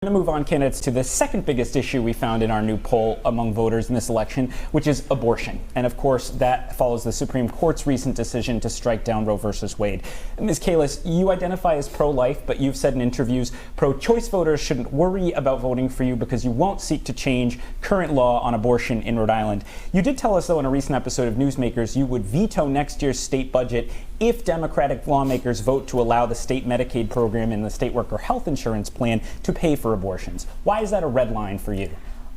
We're going to move on, candidates, to the second biggest issue we found in our new poll among voters in this election, which is abortion. And of course, that follows the Supreme Court's recent decision to strike down Roe versus Wade. Ms. Kalis, you identify as pro-life, but you've said in interviews pro-choice voters shouldn't worry about voting for you because you won't seek to change current law on abortion in Rhode Island. You did tell us, though, in a recent episode of Newsmakers, you would veto next year's state budget if Democratic lawmakers vote to allow the state Medicaid program and the state worker health insurance plan to pay for abortions. Why is that a red line for you?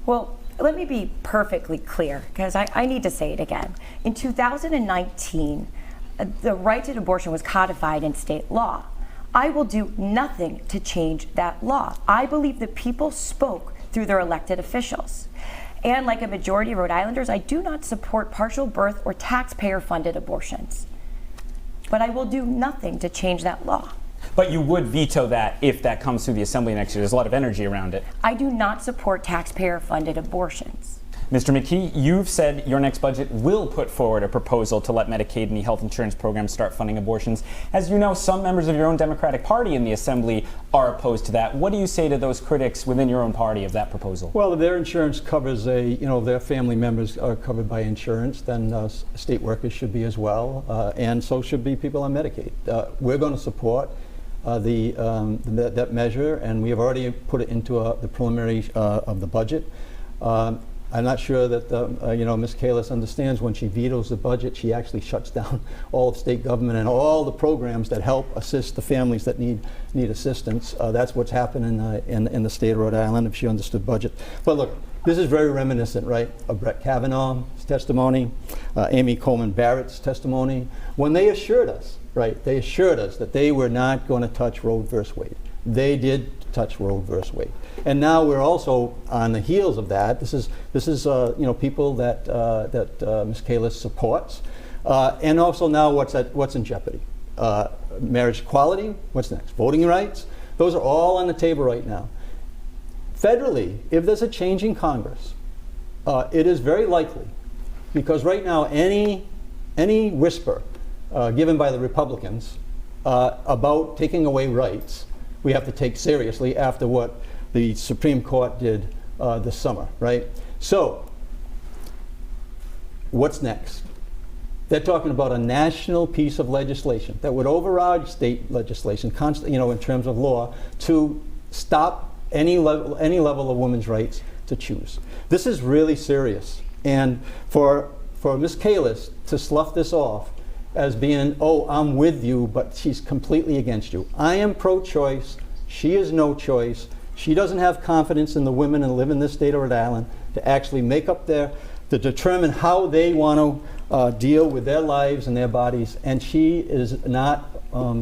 Well, let me be perfectly clear, because I need to say it again. In 2019, the right to abortion was codified in state law. I will do nothing to change that law. I believe that people spoke through their elected officials. And like a majority of Rhode Islanders, I do not support partial birth or taxpayer-funded abortions. But I will do nothing to change that law. But you would veto that if that comes through the Assembly next year. There's a lot of energy around it. I do not support taxpayer-funded abortions. Mr. McKee, you've said your next budget will put forward a proposal to let Medicaid and the health insurance programs start funding abortions. As you know, some members of your own Democratic Party in the Assembly are opposed to that. What do you say to those critics within your own party of that proposal? Well, if their insurance covers their family members are covered by insurance, then state workers should be as well, and so should be people on Medicaid. We're going to support that measure, and we have already put it into the preliminary of the budget. I'm not sure that Ms. Kalis understands when she vetoes the budget, she actually shuts down all of state government and all the programs that help assist the families that need assistance. That's what's happening in the state of Rhode Island, if she understood budget. But look, this is very reminiscent, right, of Brett Kavanaugh's testimony, Amy Coleman Barrett's testimony, when they assured us, right, they assured us that they were not going to touch Roe versus Wade. They did touch Roe versus Wade, and now we're also on the heels of that. This is people that Ms. Kalis supports, and also now what's in jeopardy? Marriage equality. What's next? Voting rights. Those are all on the table right now. Federally, if there's a change in Congress, it is very likely, because right now any whisper given by the Republicans about taking away rights, we have to take seriously after what the Supreme Court did this summer, right? So, what's next? They're talking about a national piece of legislation that would override state legislation, in terms of law, to stop any level of women's rights to choose. This is really serious, and for Ms. Kalis to slough this off as being, oh, I'm with you, but she's completely against you. I am pro-choice. She is no choice. She doesn't have confidence in the women that live in this state of Rhode Island to actually make up to determine how they want to deal with their lives and their bodies, and she is not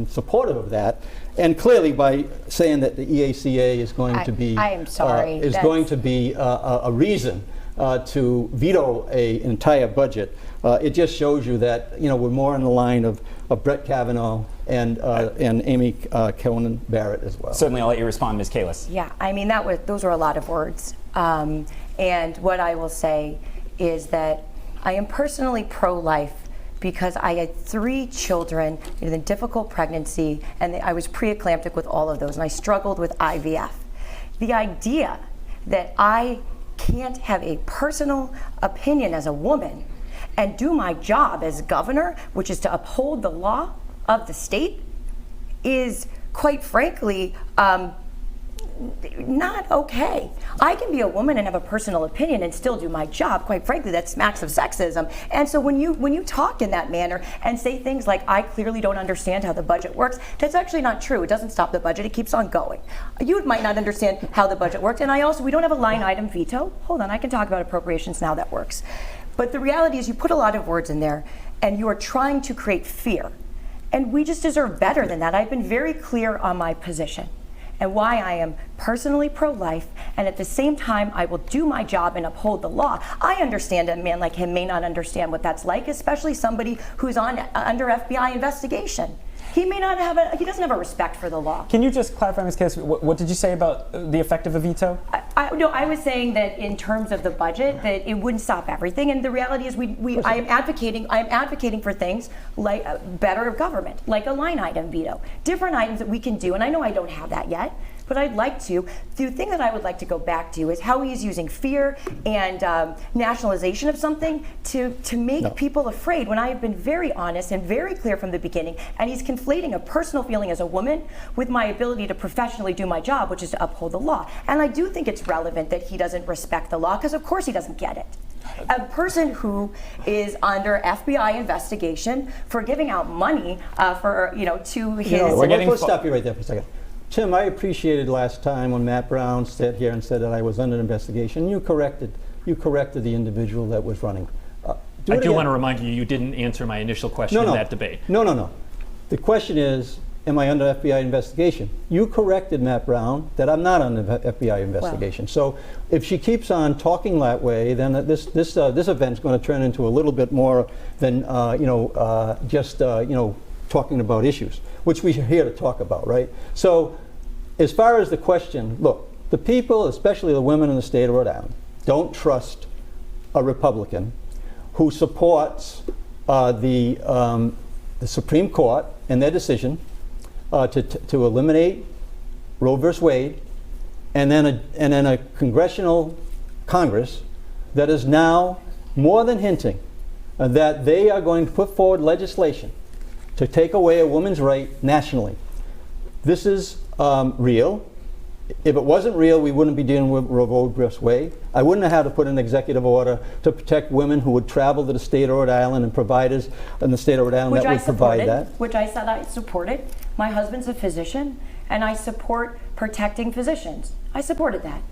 supportive of that. And clearly, by saying that the EACA is going to be, going to be a reason to veto an entire budget, it just shows you that we're more in the line of Brett Kavanaugh and Amy Coleman Barrett as well. Certainly, I'll let you respond, Ms. Kalis. Yeah, I mean those were a lot of words, and what I will say is that I am personally pro-life because I had 3 children in a difficult pregnancy, and I was pre-eclamptic with all of those, and I struggled with IVF. The idea that I can't have a personal opinion as a woman and do my job as governor, which is to uphold the law of the state, is quite frankly not okay. I can be a woman and have a personal opinion and still do my job. Quite frankly, that smacks of sexism. And so when you talk in that manner and say things like, I clearly don't understand how the budget works, that's actually not true. It doesn't stop the budget, it keeps on going. You might not understand how the budget works, and we don't have a line item veto. Hold on, I can talk about appropriations now, that works. But the reality is you put a lot of words in there and you are trying to create fear. And we just deserve better than that. I've been very clear on my position and why I am personally pro-life, and at the same time I will do my job and uphold the law. I understand a man like him may not understand what that's like, especially somebody who's under FBI investigation. He may not have he doesn't have a respect for the law. Can you just clarify, Ms. Kalis, what did you say about the effect of a veto? No, I was saying that in terms of the budget, that it wouldn't stop everything. And the reality is I am advocating for things like better government, like a line item veto, different items that we can do. And I know I don't have that yet, but I'd like to. The thing that I would like to go back to is how he's using fear and nationalization of something to make people afraid, when I have been very honest and very clear from the beginning, and he's conflating a personal feeling as a woman with my ability to professionally do my job, which is to uphold the law. And I do think it's relevant that he doesn't respect the law, because of course he doesn't get it. A person who is under FBI investigation for giving out money to his... Let's stop you right there for a second. Tim, I appreciated last time when Matt Brown sat here and said that I was under investigation. You corrected the individual that was running. I do want to remind you, you didn't answer my initial question in that debate. No. The question is, am I under FBI investigation? You corrected Matt Brown that I'm not under FBI investigation. So if she keeps on talking that way, then this event's going to turn into a little bit more than just talking about issues, which we're here to talk about, right? So as far as the question, look, the people, especially the women in the state of Rhode Island, don't trust a Republican who supports the Supreme Court and their decision to eliminate Roe v. Wade, and then a congressional Congress that is now more than hinting that they are going to put forward legislation to take away a woman's right nationally. This is real. If it wasn't real, we wouldn't be dealing with Roe v. Wade. I wouldn't have had to put an executive order to protect women who would travel to the state of Rhode Island and providers in the state of Rhode Island that would provide that. Which I said I supported. My husband's a physician, and I support protecting physicians. I supported that.